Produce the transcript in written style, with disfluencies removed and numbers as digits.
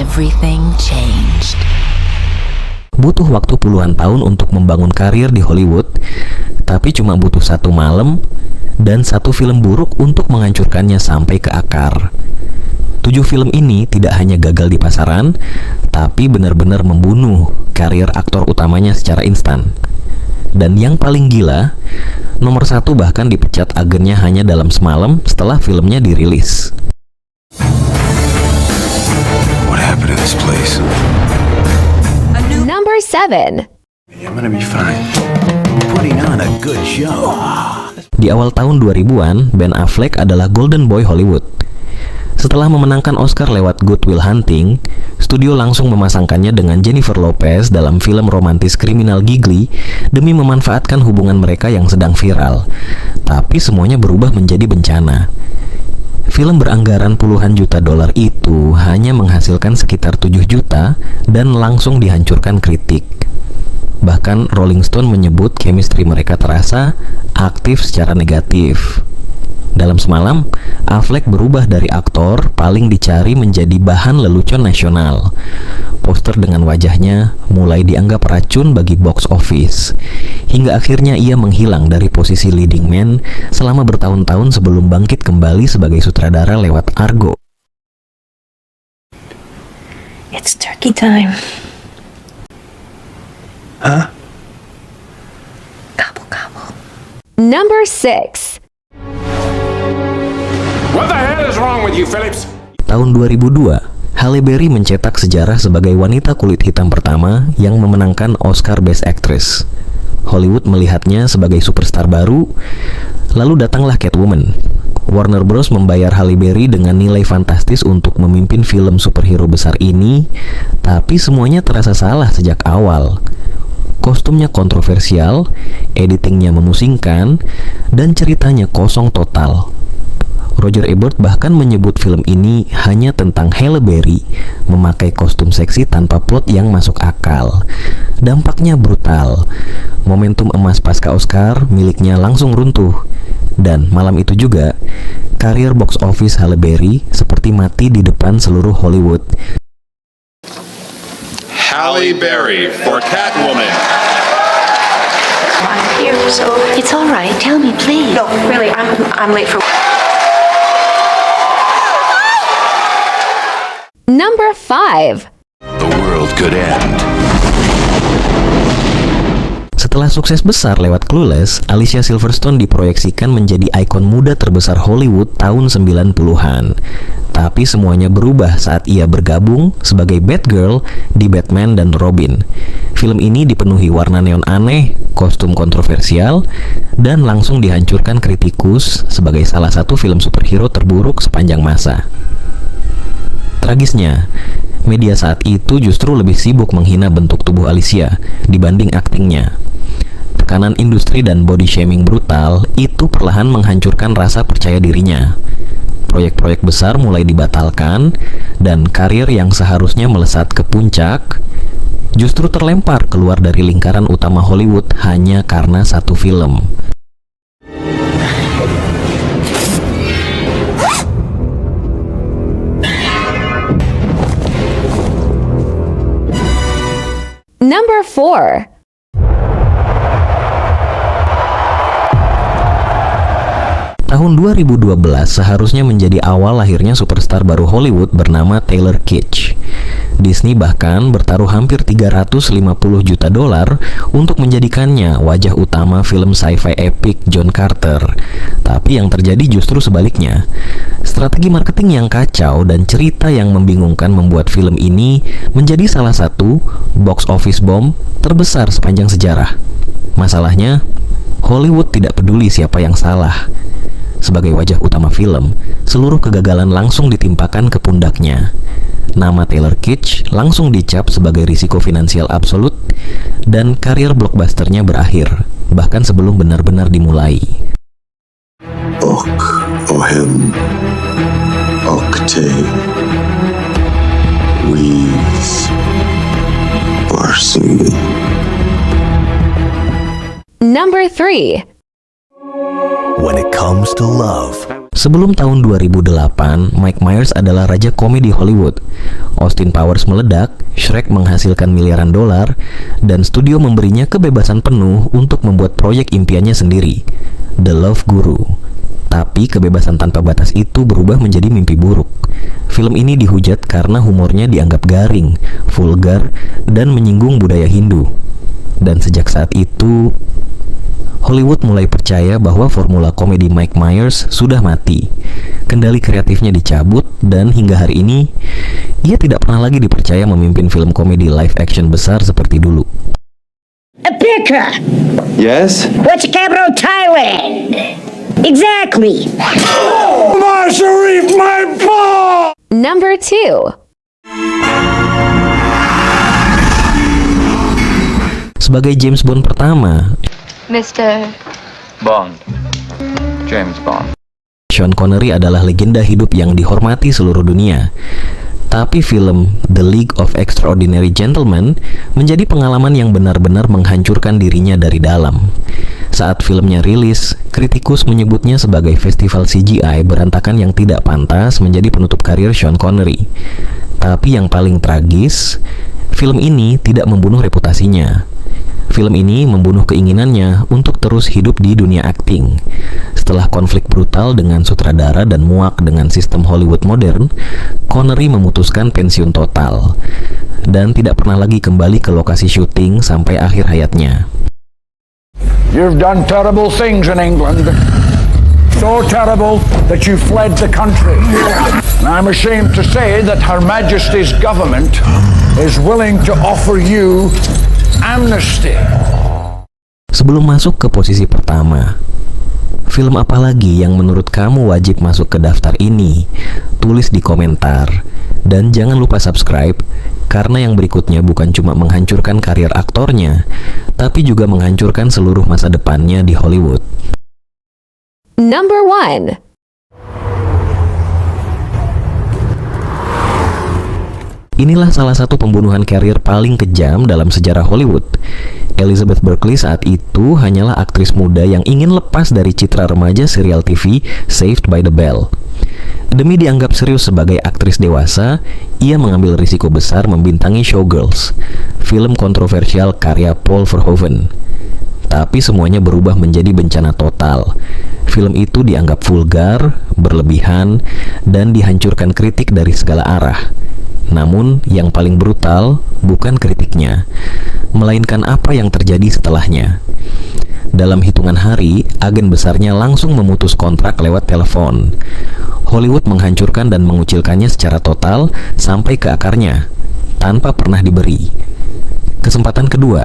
everything changed. Butuh waktu puluhan tahun untuk membangun karir di Hollywood, tapi cuma butuh 1 malam dan 1 film buruk untuk menghancurkannya sampai ke akar. 7 film ini tidak hanya gagal di pasaran, tapi benar-benar membunuh karir aktor utamanya secara instan. Dan yang paling gila, nomor 1 bahkan dipecat agennya hanya dalam semalam setelah filmnya dirilis. What happened to this place? Number 7. I'm gonna be fine. Putting on a good show. Di awal tahun 2000-an, Ben Affleck adalah Golden Boy Hollywood. Setelah memenangkan Oscar lewat Good Will Hunting, studio langsung memasangkannya dengan Jennifer Lopez dalam film romantis kriminal Gigli demi memanfaatkan hubungan mereka yang sedang viral. Tapi semuanya berubah menjadi bencana. Film beranggaran puluhan juta dolar itu hanya menghasilkan sekitar 7 juta dan langsung dihancurkan kritik. Bahkan Rolling Stone menyebut chemistry mereka terasa aktif secara negatif. Dalam semalam, Affleck berubah dari aktor paling dicari menjadi bahan lelucon nasional. Poster dengan wajahnya mulai dianggap racun bagi box office. Hingga akhirnya ia menghilang dari posisi leading man selama bertahun-tahun sebelum bangkit kembali sebagai sutradara lewat Argo. It's turkey time. Huh? Gobble, gobble. Number 6. What the hell is wrong with you, Phillips? Tahun 2002, Halle Berry mencetak sejarah sebagai wanita kulit hitam pertama yang memenangkan Oscar Best Actress. Hollywood melihatnya sebagai superstar baru, lalu datanglah Catwoman. Warner Bros membayar Halle Berry dengan nilai fantastis untuk memimpin film superhero besar ini, tapi semuanya terasa salah sejak awal. Kostumnya kontroversial, editingnya memusingkan, dan ceritanya kosong total. Roger Ebert bahkan menyebut film ini hanya tentang Halle Berry memakai kostum seksi tanpa plot yang masuk akal. Dampaknya brutal. Momentum emas pasca Oscar miliknya langsung runtuh. Dan malam itu juga, karir box office Halle Berry seperti mati di depan seluruh Hollywood. Halle Berry for Catwoman. I'm here, so it's all right. Tell me, please. No, really, I'm late for. Number 5. The world could end. Setelah sukses besar lewat Clueless, Alicia Silverstone diproyeksikan menjadi ikon muda terbesar Hollywood tahun 90-an. Tapi semuanya berubah saat ia bergabung sebagai Batgirl di Batman dan Robin. Film ini dipenuhi warna neon aneh, kostum kontroversial, dan langsung dihancurkan kritikus sebagai salah satu film superhero terburuk sepanjang masa. Tragisnya, media saat itu justru lebih sibuk menghina bentuk tubuh Alicia dibanding aktingnya. Tekanan industri dan body shaming brutal itu perlahan menghancurkan rasa percaya dirinya. Proyek-proyek besar mulai dibatalkan, dan karir yang seharusnya melesat ke puncak justru terlempar keluar dari lingkaran utama Hollywood hanya karena satu film. Number 4. Tahun 2012 seharusnya menjadi awal lahirnya superstar baru Hollywood bernama Taylor Kitsch. Disney bahkan bertaruh hampir 350 juta dolar untuk menjadikannya wajah utama film sci-fi epic John Carter. Tapi yang terjadi justru sebaliknya. Strategi marketing yang kacau dan cerita yang membingungkan membuat film ini menjadi salah satu box office bomb terbesar sepanjang sejarah. Masalahnya, Hollywood tidak peduli siapa yang salah. Sebagai wajah utama film, seluruh kegagalan langsung ditimpakan ke pundaknya. Nama Taylor Kitsch langsung dicap sebagai risiko finansial absolut, dan karir blockbusternya berakhir, bahkan sebelum benar-benar dimulai. Ok, Ohem, Okte, Weez, Parsi. Number 3. When it comes to love. Sebelum tahun 2008, Mike Myers adalah raja komedi Hollywood. Austin Powers meledak, Shrek menghasilkan miliaran dolar, dan studio memberinya kebebasan penuh untuk membuat proyek impiannya sendiri, The Love Guru. Tapi kebebasan tanpa batas itu berubah menjadi mimpi buruk. Film ini dihujat karena humornya dianggap garing, vulgar, dan menyinggung budaya Hindu. Dan sejak saat itu, Hollywood mulai percaya bahwa formula komedi Mike Myers sudah mati. Kendali kreatifnya dicabut, dan hingga hari ini, ia tidak pernah lagi dipercaya memimpin film komedi live action besar seperti dulu. Pika, Yes? what's the capital of Thailand? Exactly. Number 2. Sebagai James Bond pertama, Mr. Bond. James Bond. Sean Connery adalah legenda hidup yang dihormati seluruh dunia. Tapi film The League of Extraordinary Gentlemen menjadi pengalaman yang benar-benar menghancurkan dirinya dari dalam. Saat filmnya rilis, kritikus menyebutnya sebagai festival CGI berantakan yang tidak pantas menjadi penutup karir Sean Connery. Tapi yang paling tragis, film ini tidak membunuh reputasinya. Film ini membunuh keinginannya untuk terus hidup di dunia akting. Setelah konflik brutal dengan sutradara dan muak dengan sistem Hollywood modern, Connery memutuskan pensiun total dan tidak pernah lagi kembali ke lokasi syuting sampai akhir hayatnya. You've done terrible things in England. So terrible that you fled the country. And I'm ashamed to say that Her Majesty's government is willing to offer you amnesty. Sebelum masuk ke posisi pertama, film apa lagi yang menurut kamu wajib masuk ke daftar ini? Tulis di komentar. Dan jangan lupa subscribe, karena yang berikutnya bukan cuma menghancurkan karir aktornya, tapi juga menghancurkan seluruh masa depannya di Hollywood. Number 1. Inilah salah satu pembunuhan karir paling kejam dalam sejarah Hollywood. Elizabeth Berkley saat itu hanyalah aktris muda yang ingin lepas dari citra remaja serial TV Saved by the Bell. Demi dianggap serius sebagai aktris dewasa, ia mengambil risiko besar membintangi Showgirls, film kontroversial karya Paul Verhoeven. Tapi semuanya berubah menjadi bencana total. Film itu dianggap vulgar, berlebihan, dan dihancurkan kritik dari segala arah. Namun, yang paling brutal bukan kritiknya, melainkan apa yang terjadi setelahnya. Dalam hitungan hari, agen besarnya langsung memutus kontrak lewat telepon. Hollywood menghancurkan dan mengucilkannya secara total sampai ke akarnya, tanpa pernah diberi kesempatan kedua.